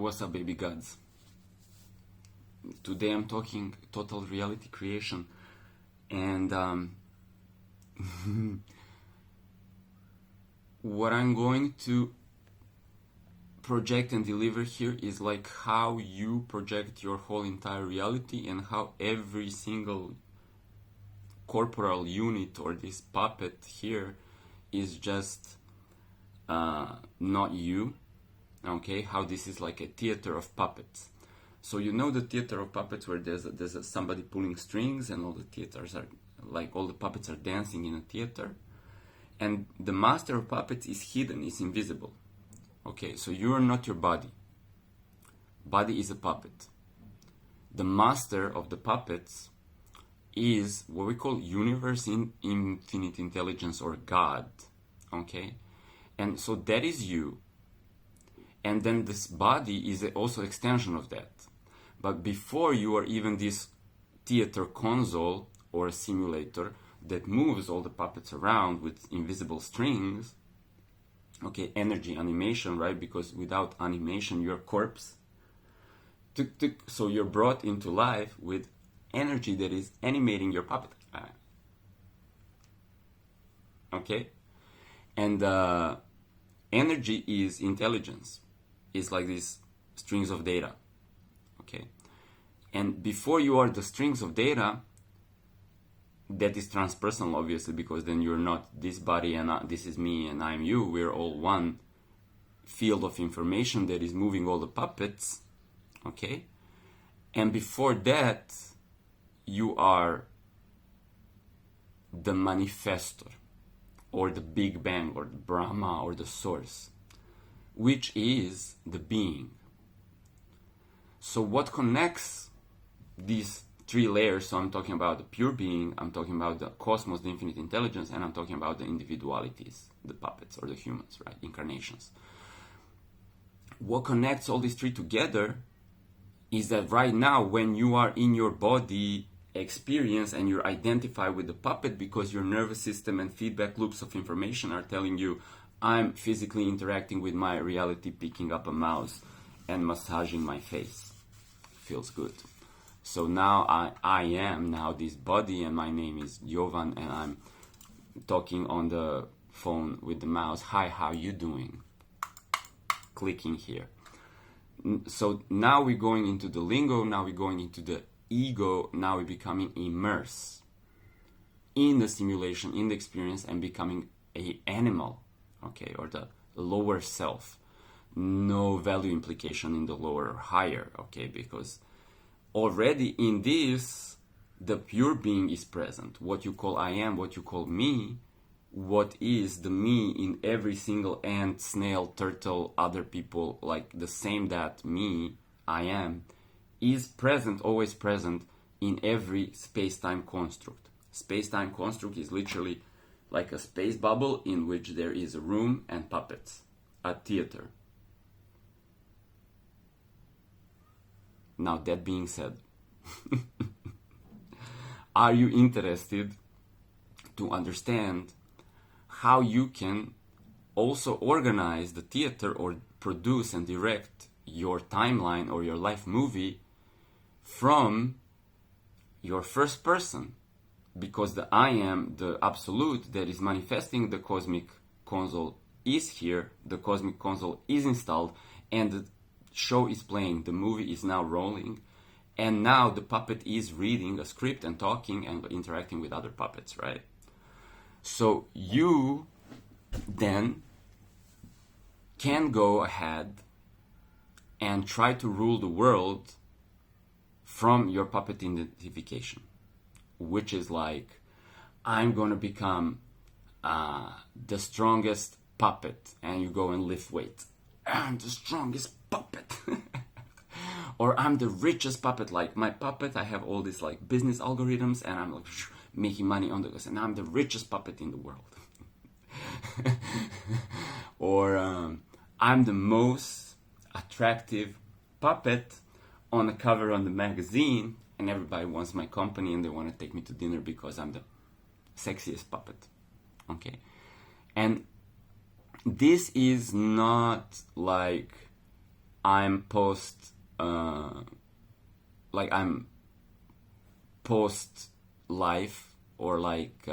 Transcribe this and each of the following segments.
What's up, baby gods? Today I'm talking total reality creation, and what I'm going to project and deliver here is like how you project your whole entire reality, and how every single corporal unit or this puppet here is just not you. Okay, how this is like a theater of puppets. So you know the theater of puppets where there's somebody pulling strings and all the theaters are like all the puppets are dancing in a theater, and the master of puppets is hidden, is invisible. Okay, so you're not your body. Body is a puppet. The master of the puppets is what we call universe in infinite intelligence, or God. Okay, and so that is you. And then this body is also extension of that. But before you are even this theater console or a simulator that moves all the puppets around with invisible strings, okay, energy, animation, right? Because without animation, you're a corpse. So you're brought into life with energy that is animating your puppet. Okay? And energy is intelligence. Is like these strings of data. Okay? And before you are the strings of data, that is transpersonal, obviously, because then you're not this body and this is me and I'm you. We're all one field of information that is moving all the puppets. Okay? And before that, you are the manifestor, or the Big Bang, or the Brahma, or the Source, which is the being. So what connects these three layers? So I'm talking about the pure being, I'm talking about the cosmos, the infinite intelligence, and I'm talking about the individualities, the puppets or the humans, right? Incarnations. What connects all these three together is that right now, when you are in your body experience and you identify with the puppet, because your nervous system and feedback loops of information are telling you, I'm physically interacting with my reality, picking up a mouse and massaging my face. Feels good. So now I am now this body, and my name is Jovan, and I'm talking on the phone with the mouse. Hi, how you doing? Clicking here. So now we're going into the lingo, now we're going into the ego, now we're becoming immersed in the simulation, in the experience, and becoming an animal. Okay, or the lower self. No value implication in the lower or higher, okay, because already in this, the pure being is present. What you call I am, what you call me, what is the me in every single ant, snail, turtle, other people, like the same that me, I am, is present, always present in every space-time construct. Space-time construct is literally like a space bubble in which there is a room and puppets, a theater. Now, that being said, are you interested to understand how you can also organize the theater or produce and direct your timeline or your life movie from your first person? Because the I am, the absolute that is manifesting the cosmic console is here, the cosmic console is installed, and the show is playing, the movie is now rolling, and now the puppet is reading a script and talking and interacting with other puppets, right? So you then can go ahead and try to rule the world from your puppet identification, which is like, I'm gonna become the strongest puppet, and you go and lift weights. I'm the strongest puppet. Or I'm the richest puppet. Like my puppet, I have all these like business algorithms, and I'm like making money on the, and I'm the richest puppet in the world. Or I'm the most attractive puppet on the cover on the magazine, and everybody wants my company and they want to take me to dinner because I'm the sexiest puppet. Okay? And this is not like I'm post life, or like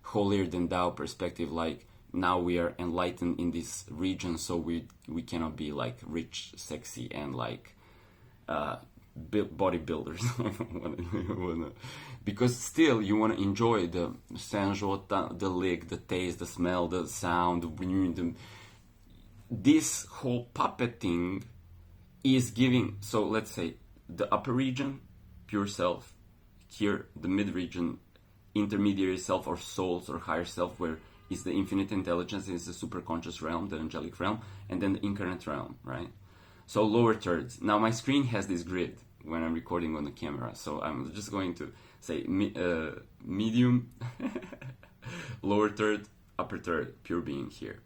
holier than thou perspective, like now we are enlightened in this region, so we cannot be like rich, sexy, and like bodybuilders. Because still you want to enjoy the sensual, the lick, the taste, the smell, the sound, this whole puppet thing is giving. So let's say the upper region, pure self, here the mid region, intermediary self, or souls, or higher self, where is the infinite intelligence, is the super conscious realm, the angelic realm, and then the incarnate realm, right? So lower thirds. Now my screen has this grid when I'm recording on the camera, so I'm just going to say medium, lower third, upper third, pure being here.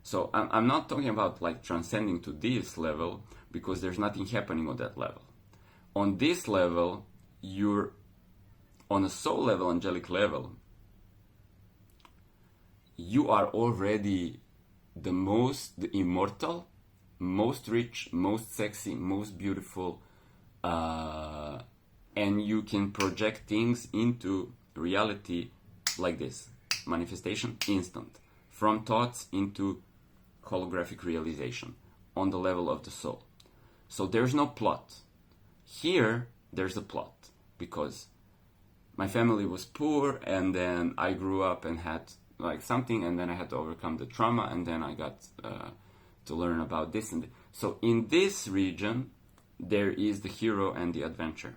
So I'm not talking about like transcending to this level, because there's nothing happening on that level. On this level, you're on a soul level, angelic level, you are already the immortal, most rich, most sexy, most beautiful, and you can project things into reality like this. Manifestation instant. From thoughts into holographic realization on the level of the soul. So there's no plot. Here, there's a plot, because my family was poor, and then I grew up and had like something, and then I had to overcome the trauma, and then I got to learn about this. And so in this region, there is the hero and the adventure,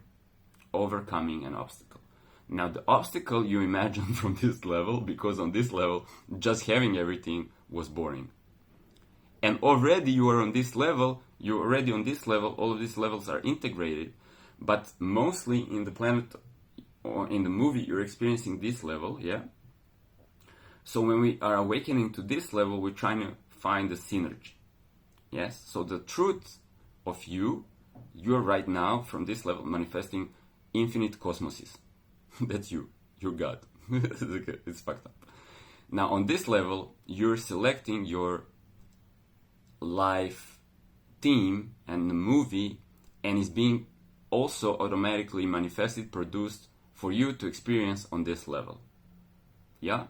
overcoming an obstacle. Now the obstacle you imagine from this level, because on this level, just having everything was boring. And already you are on this level, all of these levels are integrated, but mostly in the planet, or in the movie, you're experiencing this level, yeah? So when we are awakening to this level, we're trying to find the synergy, yes? So the truth of you're right now, from this level, manifesting infinite cosmoses. That's you're God. It's fucked up. Now on this level, you're selecting your life theme and the movie, and is being also automatically manifested, produced for you to experience on this level. Yeah?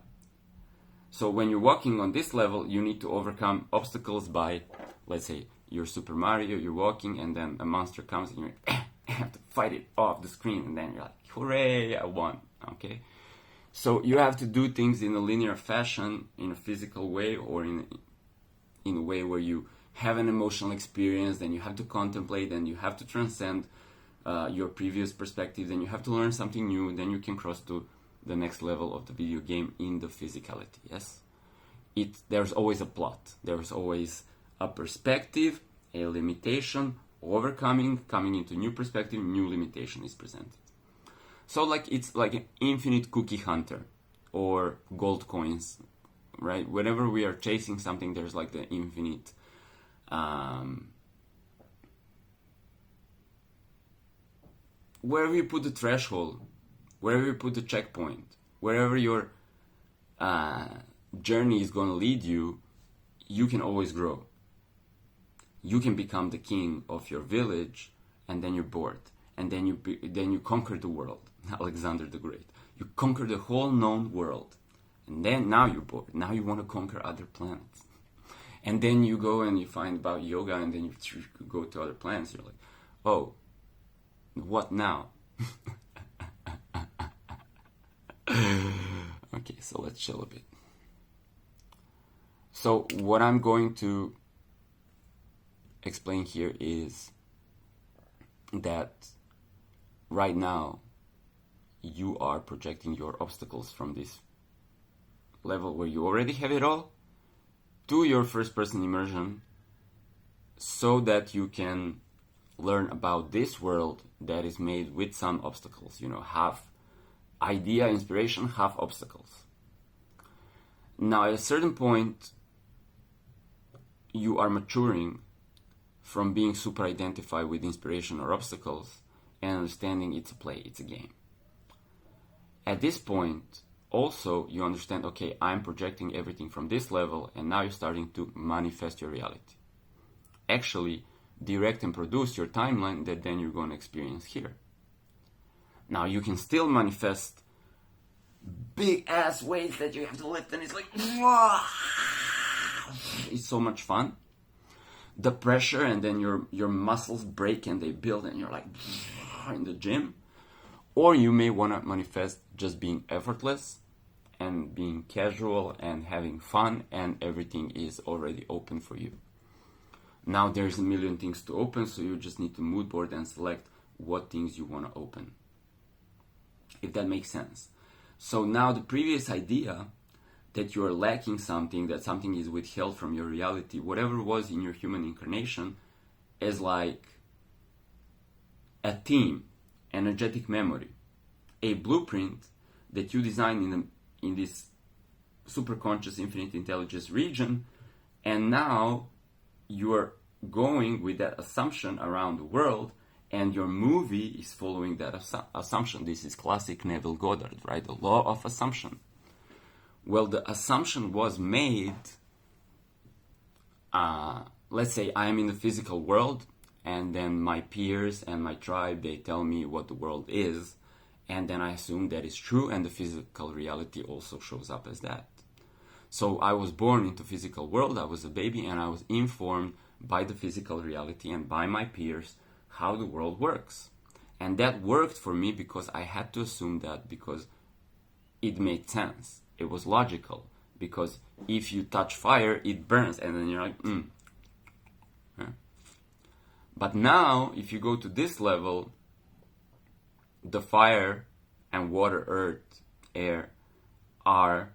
So when you're walking on this level, you need to overcome obstacles by, let's say, you're Super Mario, you're walking, and then a monster comes, and you have to fight it off the screen, and then you're like, hooray, I won, okay? So you have to do things in a linear fashion, in a physical way, or in a way where you have an emotional experience, then you have to contemplate, then you have to transcend your previous perspective, then you have to learn something new, then you can cross to the next level of the video game in the physicality, yes? There's always a plot, there's always a perspective, a limitation, overcoming, coming into new perspective, new limitation is presented. So like it's like an infinite cookie hunter, or gold coins, right? Whenever we are chasing something, there's like the infinite wherever you put the threshold, wherever you put the checkpoint, wherever your journey is going to lead you, you can always grow. You can become the king of your village, and then you're bored, and then you conquer the world. Alexander the Great. You conquer the whole known world, and then now you're bored. Now you want to conquer other planets, and then you go and you find about yoga, and then you go to other planets. You're like, oh, what now? Okay, so let's chill a bit. So what I'm going to explain here is that right now you are projecting your obstacles from this level where you already have it all to your first person immersion, so that you can learn about this world that is made with some obstacles, half idea, inspiration, half obstacles. Now at a certain point you are maturing from being super identified with inspiration or obstacles and understanding it's a play, it's a game. At this point, also, you understand, okay, I'm projecting everything from this level, and now you're starting to manifest your reality. Actually, direct and produce your timeline that then you're going to experience here. Now you can still manifest big ass weights that you have to lift, and it's like, it's so much fun. The pressure, and then your muscles break and they build, and you're like in the gym. Or you may want to manifest just being effortless and being casual and having fun, and everything is already open for you. Now there's a million things to open, so you just need to mood board and select what things you want to open, if that makes sense. So now the previous idea that you are lacking something, that something is withheld from your reality, whatever was in your human incarnation, is like a theme, energetic memory, a blueprint that you design in this superconscious infinite intelligence region, and now you are going with that assumption around the world, and your movie is following that assumption. This is classic Neville Goddard, right? The law of assumption. Well, the assumption was made, let's say I am in the physical world, and then my peers and my tribe, they tell me what the world is, and then I assume that is true, and the physical reality also shows up as that. So I was born into physical world, I was a baby, and I was informed by the physical reality and by my peers how the world works. And that worked for me because I had to assume that, because it made sense. It was logical, because if you touch fire, it burns, and then you're like, Yeah. But now, if you go to this level, the fire and water, earth, air are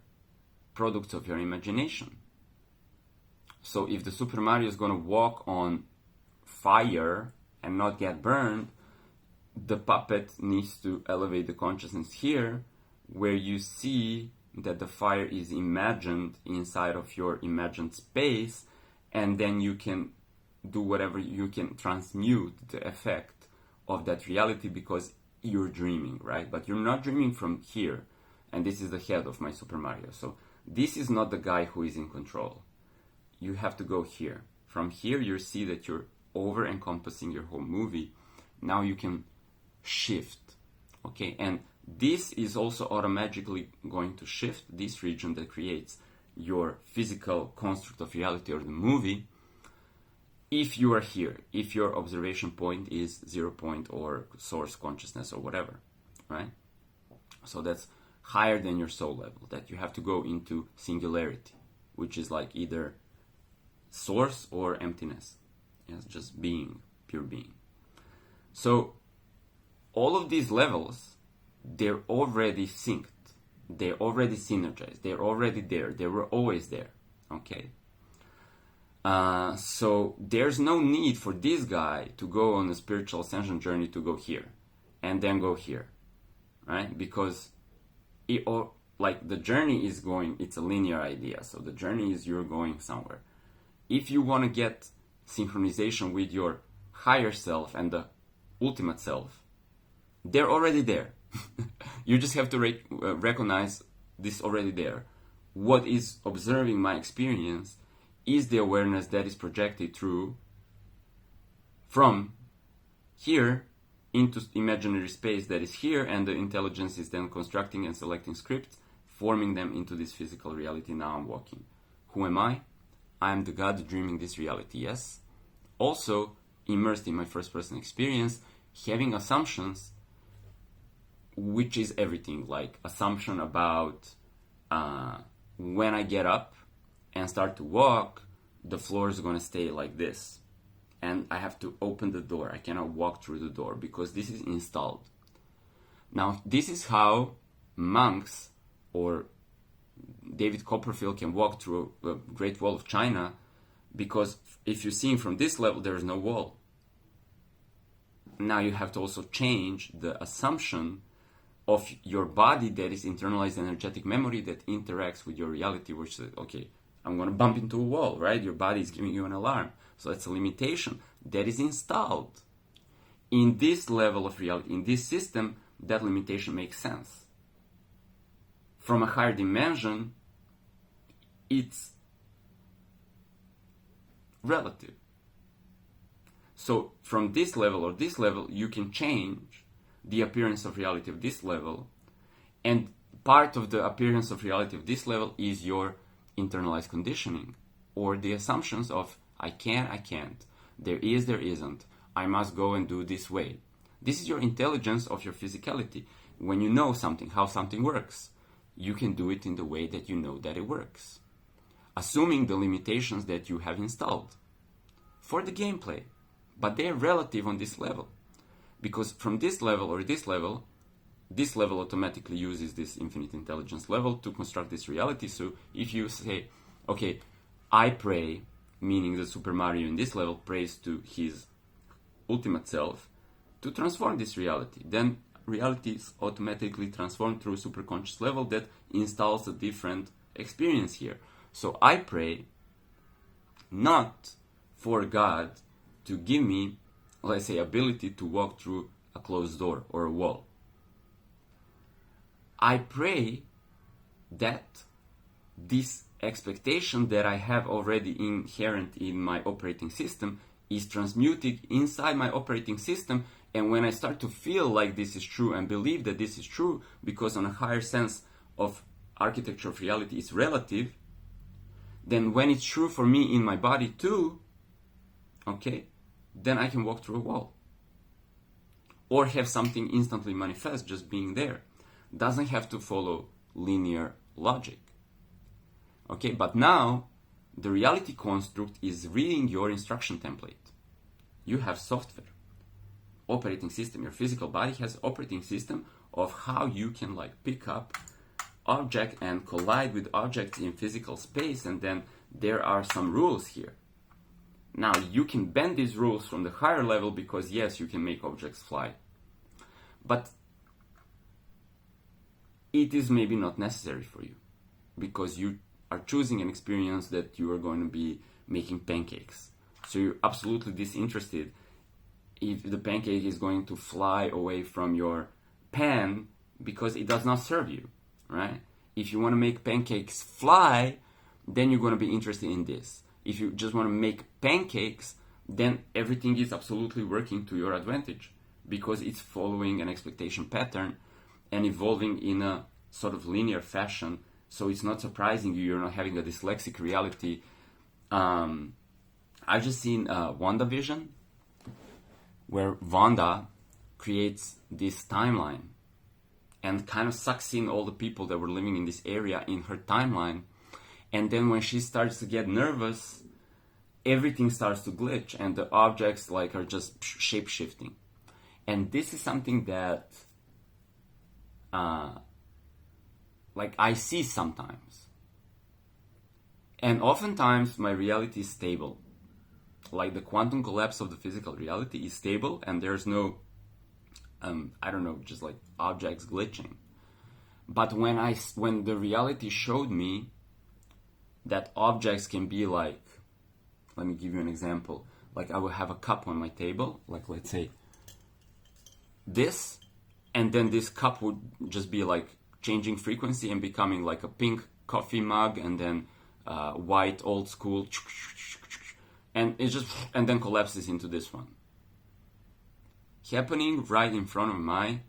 products of your imagination. So if the Super Mario is going to walk on fire and not get burned, the puppet needs to elevate the consciousness here, where you see that the fire is imagined inside of your imagined space, and then you can do whatever, you can transmute the effect of that reality, because you're dreaming, right? But you're not dreaming from here, and this is the head of my Super Mario. So this is not the guy who is in control. You have to go here. From here, you see that you're over encompassing your whole movie. Now you can shift, okay? And this is also automatically going to shift this region that creates your physical construct of reality, or the movie, if you are here, if your observation point is 0 point or source consciousness or whatever, right? So that's higher than your soul level, that you have to go into singularity, which is like either source or emptiness. Yes, just being, pure being. So all of these levels, they're already synced, they're already synergized, they're already there, they were always there, okay? So there's no need for this guy to go on a spiritual ascension journey to go here and then go here, right? Because the journey is going, it's a linear idea. So the journey is you're going somewhere. If you want to get synchronization with your higher self and the ultimate self, they're already there. You just have to recognize this already there. What is observing my experience is the awareness that is projected through from here into imaginary space that is here, and the intelligence is then constructing and selecting scripts, forming them into this physical reality. Now I'm walking. Who am I? I am the God dreaming this reality, yes. Also immersed in my first person experience, having assumptions, which is everything, like assumption about when I get up and start to walk, the floor is going to stay like this. And I have to open the door. I cannot walk through the door because this is installed. Now, this is how monks or David Copperfield can walk through a Great Wall of China, because if you're seeing from this level, there is no wall. Now you have to also change the assumption of your body that is internalized energetic memory that interacts with your reality, which says, okay, I'm going to bump into a wall, right? Your body is giving you an alarm. So that's a limitation that is installed. In this level of reality, in this system, that limitation makes sense. From a higher dimension, it's relative. So from this level or this level, you can change the appearance of reality of this level. And part of the appearance of reality of this level is your internalized conditioning, or the assumptions of I can, I can't, there is, there isn't, I must go and do this way. This is your intelligence of your physicality. When you know something, how something works, you can do it in the way that you know that it works, assuming the limitations that you have installed for the gameplay. But they are relative on this level, because from this level or this level automatically uses this infinite intelligence level to construct this reality. So if you say, okay, I pray, meaning the Super Mario in this level prays to his ultimate self to transform this reality, then reality is automatically transformed through a superconscious level that installs a different experience here. So I pray not for God to give me, let's say, ability to walk through a closed door or a wall. I pray that this expectation that I have already inherent in my operating system is transmuted inside my operating system. And when I start to feel like this is true and believe that this is true, because on a higher sense of architecture of reality is relative, then when it's true for me in my body too, okay, then I can walk through a wall. Or have something instantly manifest just being there. Doesn't have to follow linear logic. Okay, but now the reality construct is reading your instruction template. You have software, operating system. Your physical body has operating system of how you can like pick up object and collide with objects in physical space, and then there are some rules here. Now you can bend these rules from the higher level because yes, you can make objects fly, but it is maybe not necessary for you because you are choosing an experience that you are going to be making pancakes. So you're absolutely disinterested if the pancake is going to fly away from your pan because it does not serve you, right? If you want to make pancakes fly, then you're going to be interested in this. If you just want to make pancakes, then everything is absolutely working to your advantage because it's following an expectation pattern and evolving in a sort of linear fashion. So it's not surprising you're not having a dyslexic reality. I've just seen WandaVision, where Wanda creates this timeline and kind of sucks in all the people that were living in this area in her timeline. And then when she starts to get nervous, everything starts to glitch and the objects like are just shape-shifting. And this is something that like I see sometimes. And oftentimes my reality is stable. Like the quantum collapse of the physical reality is stable and there's no, I don't know, just like objects glitching. But when the reality showed me that objects can be like, let me give you an example. Like I will have a cup on my table, like let's say this, and then this cup would just be like changing frequency and becoming like a pink coffee mug, and then white old school, and it just and then collapses into this one, happening right in front of my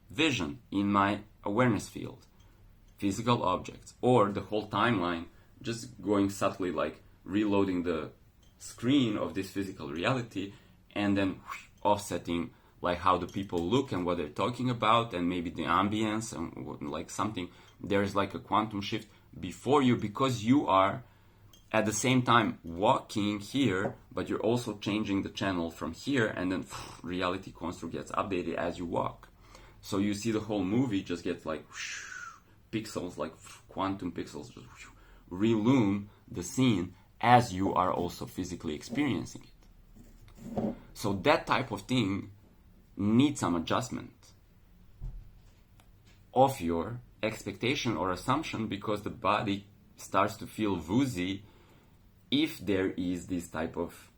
vision, in my awareness field. Physical objects, or the whole timeline just going subtly, like reloading the screen of this physical reality and then offsetting like how the people look and what they're talking about and maybe the ambience and like something. There's like a quantum shift before you because you are at the same time walking here, but you're also changing the channel from here, and then reality construct gets updated as you walk. So you see the whole movie just gets like pixels, like quantum pixels just relume the scene as you are also physically experiencing it. So that type of thing needs some adjustment of your expectation or assumption, because the body starts to feel woozy if there is this type of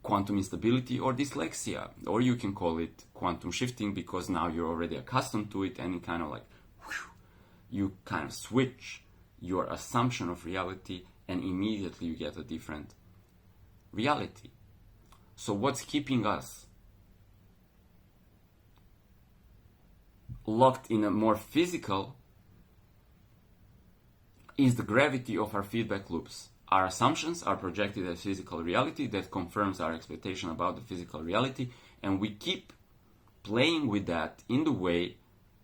quantum instability or dyslexia, or you can call it quantum shifting because now you're already accustomed to it, and it kind of like you kind of switch your assumption of reality and immediately you get a different reality. So what's keeping us locked in a more physical is the gravity of our feedback loops. Our assumptions are projected as physical reality that confirms our expectation about the physical reality, and we keep playing with that in the way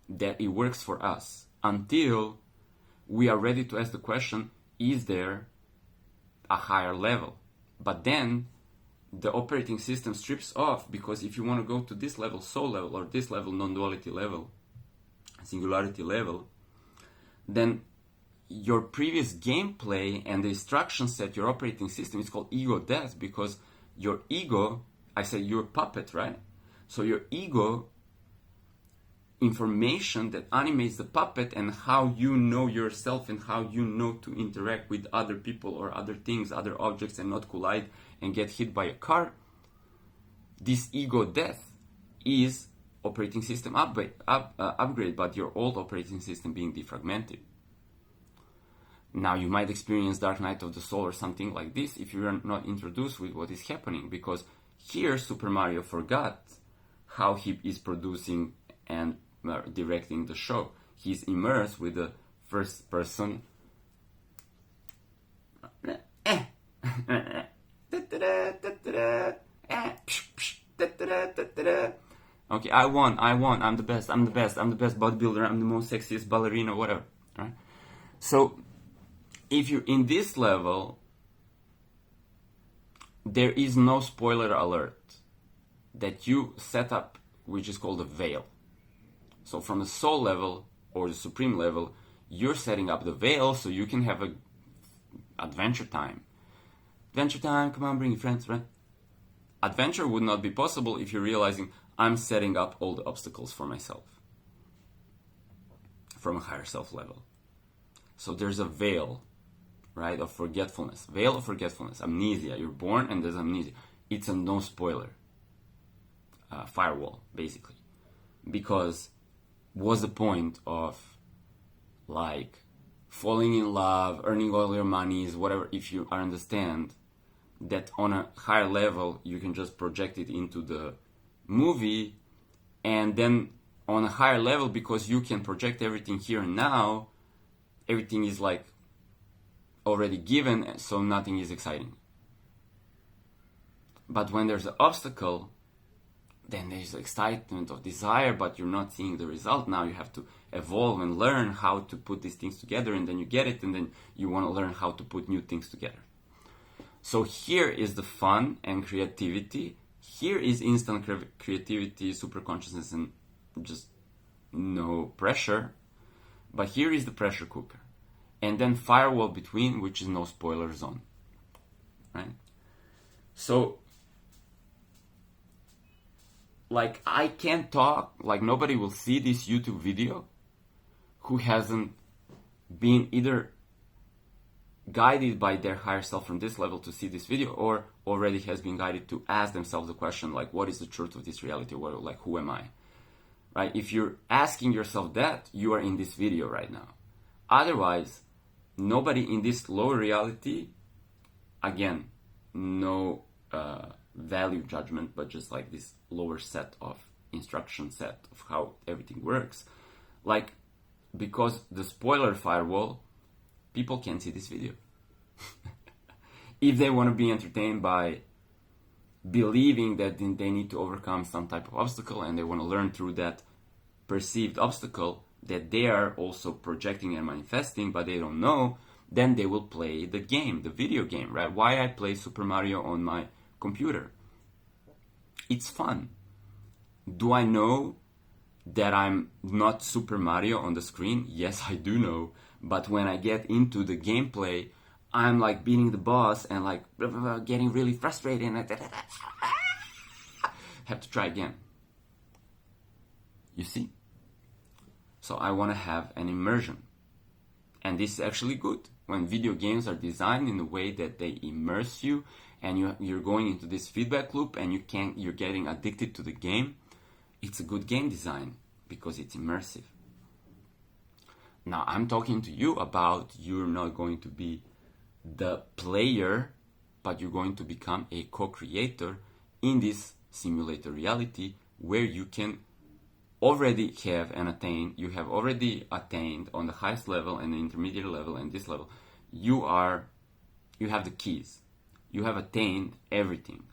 that it works for us until we are ready to ask the question, is there a higher level? But then the operating system strips off, because if you want to go to this level, soul level, or this level, non-duality level, singularity level, then your previous gameplay and the instruction set, your operating system, is called ego death, because your ego, I said you're a puppet, right? So your ego information that animates the puppet and how you know yourself and how you know to interact with other people or other things, other objects, and not collide and get hit by a car, this ego death is operating system upgrade, but your old operating system being defragmented. Now you might experience Dark Night of the Soul or something like this if you are not introduced with what is happening, because here Super Mario forgot how he is producing and directing the show. He's immersed with the first person. Okay, I won, I'm the best bodybuilder, I'm the most sexiest ballerina, whatever, right? So if you're in this level, there is no spoiler alert that you set up, which is called a veil. So from the soul level or the supreme level, you're setting up the veil so you can have a adventure time. Adventure time, come on, bring your friends, right? Adventure would not be possible if you're realizing I'm setting up all the obstacles for myself from a higher self level. So there's a veil, right, of forgetfulness. Veil of forgetfulness, amnesia. You're born and there's amnesia. It's a no spoiler firewall, basically. Because what's the point of like falling in love, earning all your monies, whatever, if you understand that on a higher level you can just project it into the movie, and then on a higher level, because you can project everything here and now, everything is like already given, so nothing is exciting. But when there's an obstacle, then there's excitement of desire, but you're not seeing the result. Now you have to evolve and learn how to put these things together, and then you get it, and then you want to learn how to put new things together. So here is the fun and creativity. Here is instant creativity, super consciousness, and just no pressure. But here is the pressure cooker. And then firewall between, which is no spoiler zone. Right? So, like, I can't talk, like nobody will see this YouTube video who hasn't been either guided by their higher self from this level to see this video, or already has been guided to ask themselves the question, like, what is the truth of this reality? What, like, who am I? Right? If you're asking yourself that, you are in this video right now. Otherwise, nobody in this lower reality, again, no value judgment, but just like this lower set of instruction set of how everything works. Like, because the spoiler firewall, people can't see this video. If they want to be entertained by believing that they need to overcome some type of obstacle, and they want to learn through that perceived obstacle that they are also projecting and manifesting, but they don't know, then they will play the game, the video game, right? Why I play Super Mario on my computer? It's fun. Do I know that I'm not Super Mario on the screen? Yes, I do know. But when I get into the gameplay, I'm like beating the boss and like getting really frustrated and have to try again. You see? So I want to have an immersion. And this is actually good. When video games are designed in a way that they immerse you, and you're going into this feedback loop, and you're getting addicted to the game, it's a good game design because it's immersive. Now I'm talking to you about you're not going to be the player, but you're going to become a co-creator in this simulated reality where you can already have and attain, you have already attained on the highest level and the intermediate level and this level. You have the keys. You have attained everything.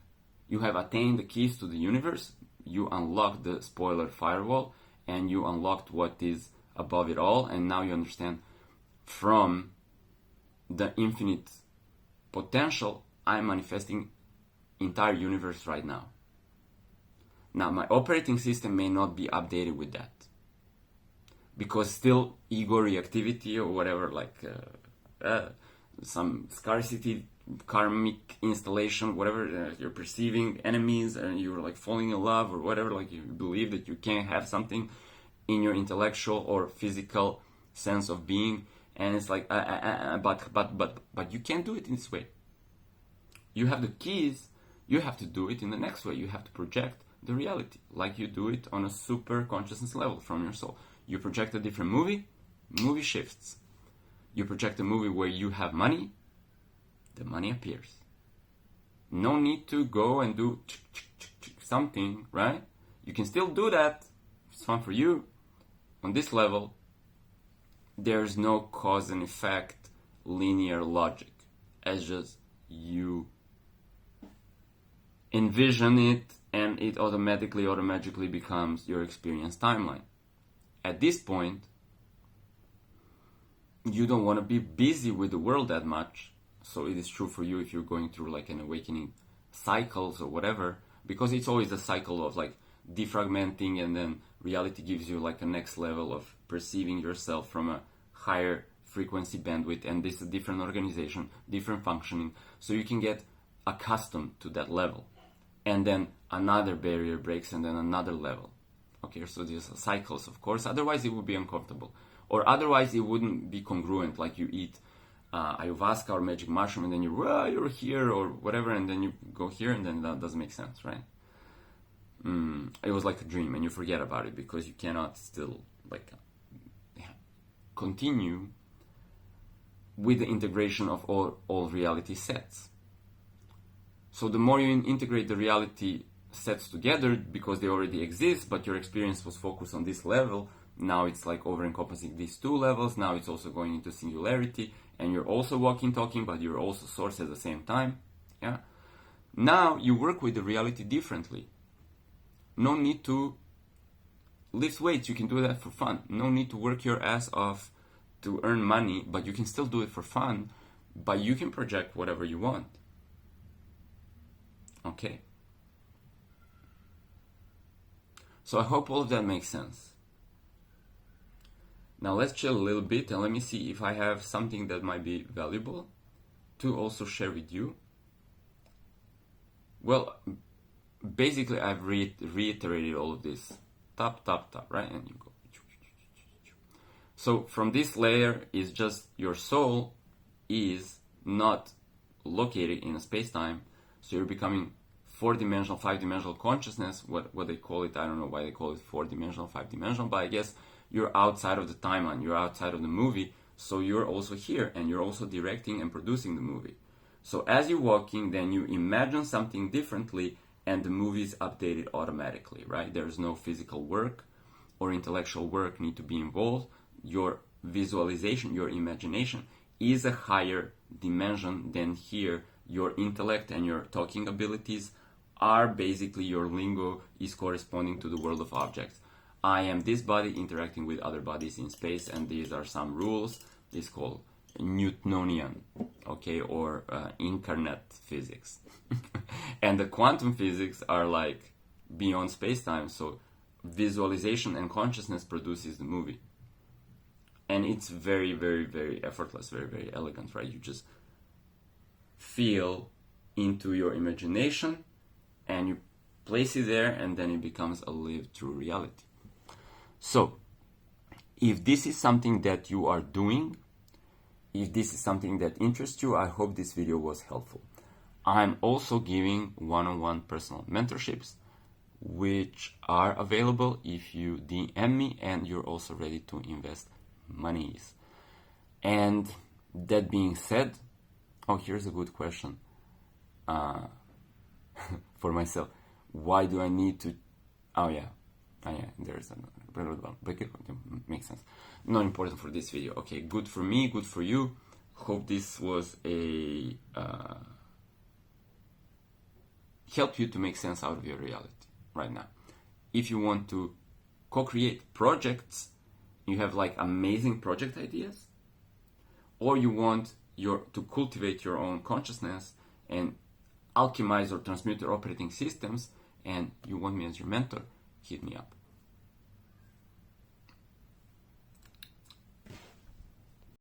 You have attained the keys to the universe. You unlocked the spoiler firewall and you unlocked what is above it all, and now you understand from the infinite potential I'm manifesting entire universe right now. Now my operating system may not be updated with that because still ego reactivity or whatever, like some scarcity karmic installation, whatever, you're perceiving enemies and you're like falling in love or whatever, like you believe that you can't have something in your intellectual or physical sense of being, and it's like but you can't do it in this way. You have the keys, you have to do it in the next way. You have to project the reality like you do it on a super consciousness level from your soul. You project a different movie shifts. You project a movie where you have money, the money appears. No need to go and do something, right? You can still do that. It's fun for you. On this level, there's no cause and effect, linear logic. It's just you envision it and it automatically becomes your experience timeline. At this point, you don't want to be busy with the world that much. So it is true for you if you're going through like an awakening cycles or whatever, because it's always a cycle of like defragmenting, and then reality gives you like a next level of perceiving yourself from a higher frequency bandwidth, and this is a different organization, different functioning, so you can get accustomed to that level, and then another barrier breaks and then another level. Okay, so these are cycles, of course, otherwise it would be uncomfortable, or otherwise it wouldn't be congruent, like you eat ayahuasca or magic mushroom and then you're here or whatever, and then you go here, and then that doesn't make sense, right? It was like a dream and you forget about it because you cannot still like continue with the integration of all reality sets. So the more you integrate the reality sets together, because they already exist, but your experience was focused on this level, now it's like over-encompassing these two levels. Now it's also going into singularity, and you're also walking, talking, but you're also source at the same time. Yeah. Now you work with the reality differently. No need to lift weights. You can do that for fun. No need to work your ass off to earn money, but you can still do it for fun. But you can project whatever you want. Okay. So I hope all of that makes sense. Now let's chill a little bit and let me see if I have something that might be valuable to also share with you. Well, basically I've reiterated all of this. Tap, right? And you go. So from this layer is just your soul is not located in a space-time. So you're becoming 4-dimensional, 5-dimensional consciousness, what they call it. I don't know why they call it 4-dimensional, 5-dimensional, but I guess you're outside of the timeline, you're outside of the movie, so you're also here, and you're also directing and producing the movie. So as you're walking, then you imagine something differently, and the movie is updated automatically, right? There's no physical work or intellectual work need to be involved. Your visualization, your imagination is a higher dimension than here. Your intellect and your talking abilities are basically, your lingo is corresponding to the world of objects. I am this body interacting with other bodies in space, and these are some rules. It's called Newtonian, okay, or incarnate physics. And the quantum physics are like beyond space-time, so visualization and consciousness produces the movie. And it's very, very, very effortless, very, very elegant, right? You just feel into your imagination and you place it there, and then it becomes a lived true reality. So, if this is something that you are doing, if this is something that interests you, I hope this video was helpful. I'm also giving one-on-one personal mentorships, which are available if you DM me and you're also ready to invest monies. And that being said, oh, here's a good question. for myself. Why do I need to? Oh yeah, there's another makes sense. Not important for this video. Okay, good for me, good for you. Hope this was a help you to make sense out of your reality right now. If you want to co-create projects, you have like amazing project ideas, or you want to cultivate your own consciousness and alchemize or transmute your operating systems, and you want me as your mentor, hit me up.